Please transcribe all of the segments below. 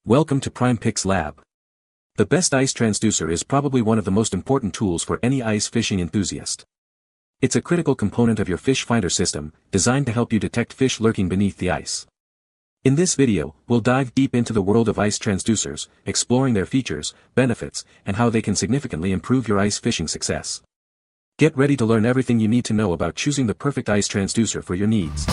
Welcome to PrimePic's Lab. The best ice transducer is probably one of the most important tools for any ice fishing enthusiast. It's a critical component of your fish finder system, designed to help you detect fish lurking beneath the ice. In this video, we'll dive deep into the world of ice transducers, exploring their features, benefits, and how they can significantly improve your ice fishing success. Get ready to learn everything you need to know about choosing the perfect ice transducer for your needs.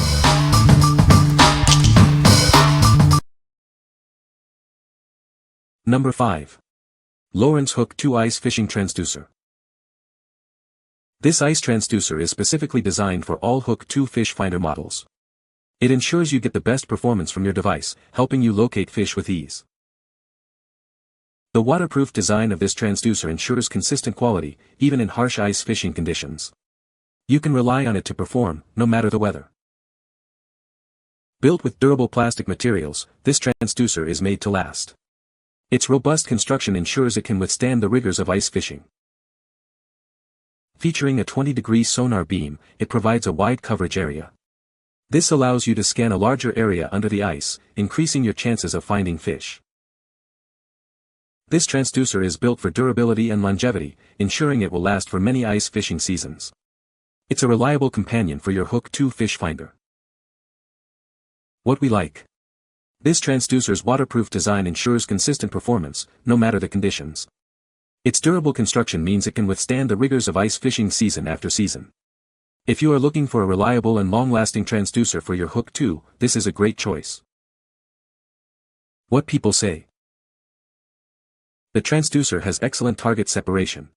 Number 5. Lowrance Hook 2 Ice Fishing Transducer. This ice transducer is specifically designed for all Hook 2 fish finder models. It ensures you get the best performance from your device, helping you locate fish with ease. The waterproof design of this transducer ensures consistent quality, even in harsh ice fishing conditions. You can rely on it to perform, no matter the weather. Built with durable plastic materials, this transducer is made to last. Its robust construction ensures it can withstand the rigors of ice fishing. Featuring a 20-degree sonar beam, it provides a wide coverage area. This allows you to scan a larger area under the ice, increasing your chances of finding fish. This transducer is built for durability and longevity, ensuring it will last for many ice fishing seasons. It's a reliable companion for your Hook 2 fish finder. What we like. This transducer's waterproof design ensures consistent performance, no matter the conditions. Its durable construction means it can withstand the rigors of ice fishing season after season. If you are looking for a reliable and long-lasting transducer for your Hook 2, this is a great choice. What people say. The transducer has excellent target separation.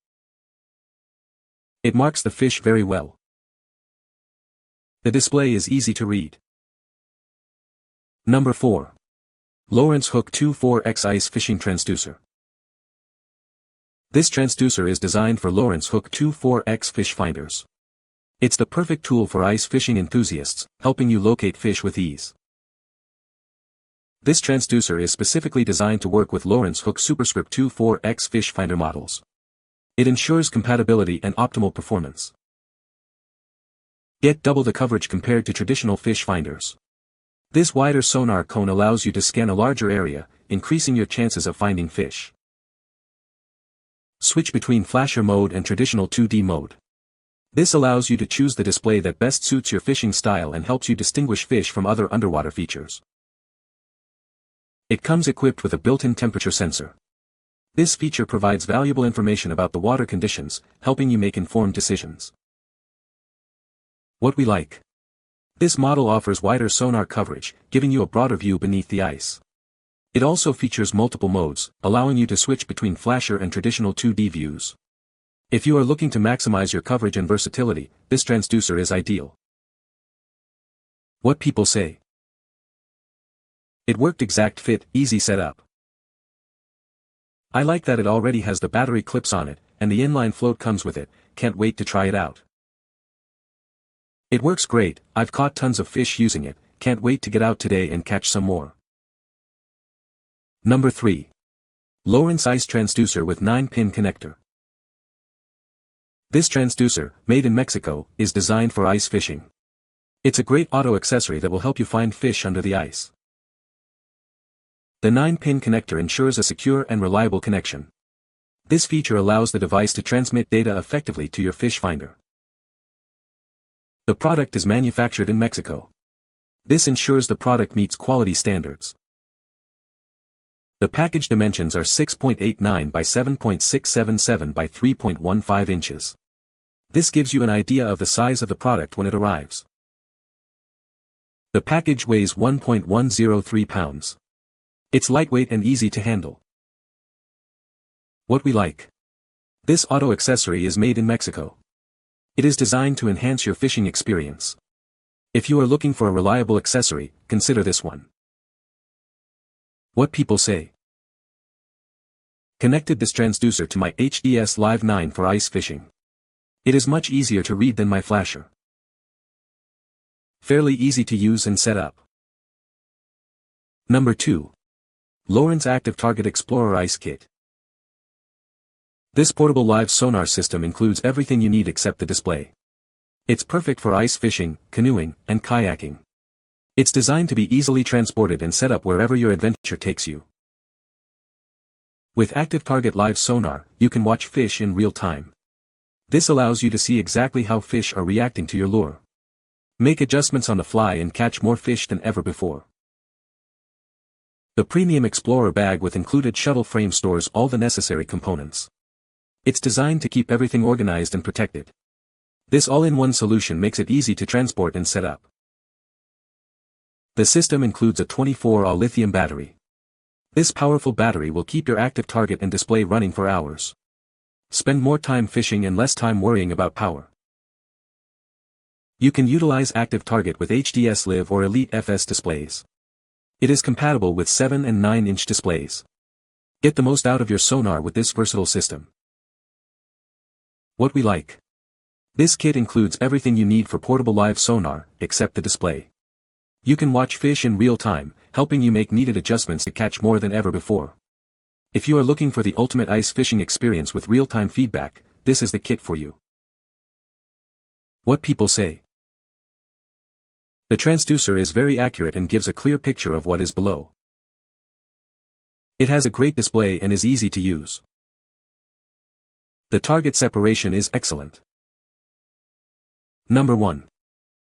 It marks the fish very well. The display is easy to read. Number 4. Lowrance Hook 2 4X Ice Fishing Transducer. This transducer is designed for Lowrance Hook 2 4X fish finders. It's the perfect tool for ice fishing enthusiasts, helping you locate fish with ease. This transducer is specifically designed to work with Lowrance Hook Superscript 2 4X fish finder models. It ensures compatibility and optimal performance. Get double the coverage compared to traditional fish finders. This wider sonar cone allows you to scan a larger area, increasing your chances of finding fish. Switch between flasher mode and traditional 2D mode. This allows you to choose the display that best suits your fishing style and helps you distinguish fish from other underwater features. It comes equipped with a built-in temperature sensor. This feature provides valuable information about the water conditions, helping you make informed decisions. What we like. This model offers wider sonar coverage, giving you a broader view beneath the ice. It also features multiple modes, allowing you to switch between flasher and traditional 2D views. If you are looking to maximize your coverage and versatility, this transducer is ideal. What people say. It worked exact fit, easy setup. I like that it already has the battery clips on it, and the inline float comes with it, can't wait to try it out. It works great, I've caught tons of fish using it, can't wait to get out today and catch some more. Number 3. Lowrance Ice Transducer with 9-pin connector. This transducer, made in Mexico, is designed for ice fishing. It's a great auto accessory that will help you find fish under the ice. The 9-pin connector ensures a secure and reliable connection. This feature allows the device to transmit data effectively to your fish finder. The product is manufactured in Mexico. This ensures the product meets quality standards. The package dimensions are 6.89 by 7.677 by 3.15 inches. This gives you an idea of the size of the product when it arrives. The package weighs 1.103 pounds. It's lightweight and easy to handle. What we like. This auto accessory is made in Mexico. It is designed to enhance your fishing experience. If you are looking for a reliable accessory, consider this one. What people say. Connected this transducer to my HDS Live 9 for ice fishing. It is much easier to read than my flasher. Fairly easy to use and set up. Number 2. Lowrance ActiveTarget Explorer Ice Kit. This portable live sonar system includes everything you need except the display. It's perfect for ice fishing, canoeing, and kayaking. It's designed to be easily transported and set up wherever your adventure takes you. With ActiveTarget Live Sonar, you can watch fish in real time. This allows you to see exactly how fish are reacting to your lure. Make adjustments on the fly and catch more fish than ever before. The Premium Explorer bag with included shuttle frame stores all the necessary components. It's designed to keep everything organized and protected. This all-in-one solution makes it easy to transport and set up. The system includes a 24Ah lithium battery. This powerful battery will keep your ActiveTarget and display running for hours. Spend more time fishing and less time worrying about power. You can utilize ActiveTarget with HDS Live or Elite FS displays. It is compatible with 7 and 9-inch displays. Get the most out of your sonar with this versatile system. What we like. This kit includes everything you need for portable live sonar, except the display. You can watch fish in real time, helping you make needed adjustments to catch more than ever before. If you are looking for the ultimate ice fishing experience with real-time feedback, this is the kit for you. What people say. The transducer is very accurate and gives a clear picture of what is below. It has a great display and is easy to use. The target separation is excellent. Number 1.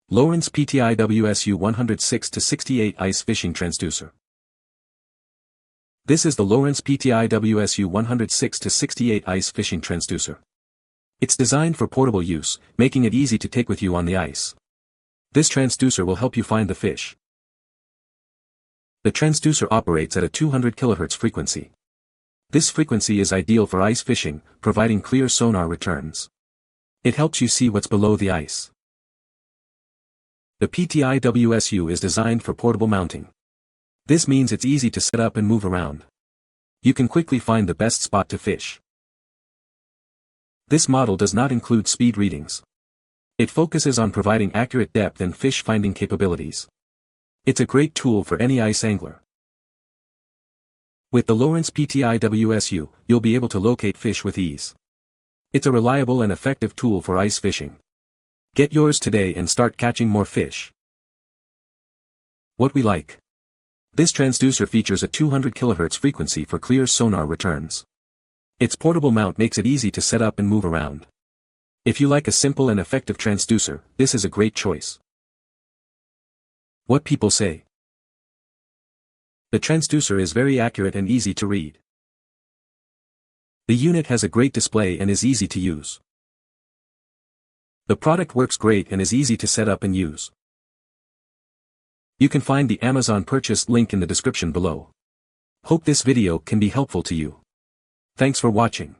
Lowrance PTI-WSU 106-68 Ice Fishing Transducer. This is the Lowrance PTI-WSU 106-68 Ice Fishing Transducer. It's designed for portable use, making it easy to take with you on the ice. This transducer will help you find the fish. The transducer operates at a 200 kHz frequency. This frequency is ideal for ice fishing, providing clear sonar returns. It helps you see what's below the ice. The PTI-WSU is designed for portable mounting. This means it's easy to set up and move around. You can quickly find the best spot to fish. This model does not include speed readings. It focuses on providing accurate depth and fish finding capabilities. It's a great tool for any ice angler. With the Lowrance PTI-WSU, you'll be able to locate fish with ease. It's a reliable and effective tool for ice fishing. Get yours today and start catching more fish. What we like. This transducer features a 200 kHz frequency for clear sonar returns. Its portable mount makes it easy to set up and move around. If you like a simple and effective transducer, this is a great choice. What people say. The transducer is very accurate and easy to read. The unit has a great display and is easy to use. The product works great and is easy to set up and use. You can find the Amazon purchase link in the description below. Hope this video can be helpful to you. Thanks for watching.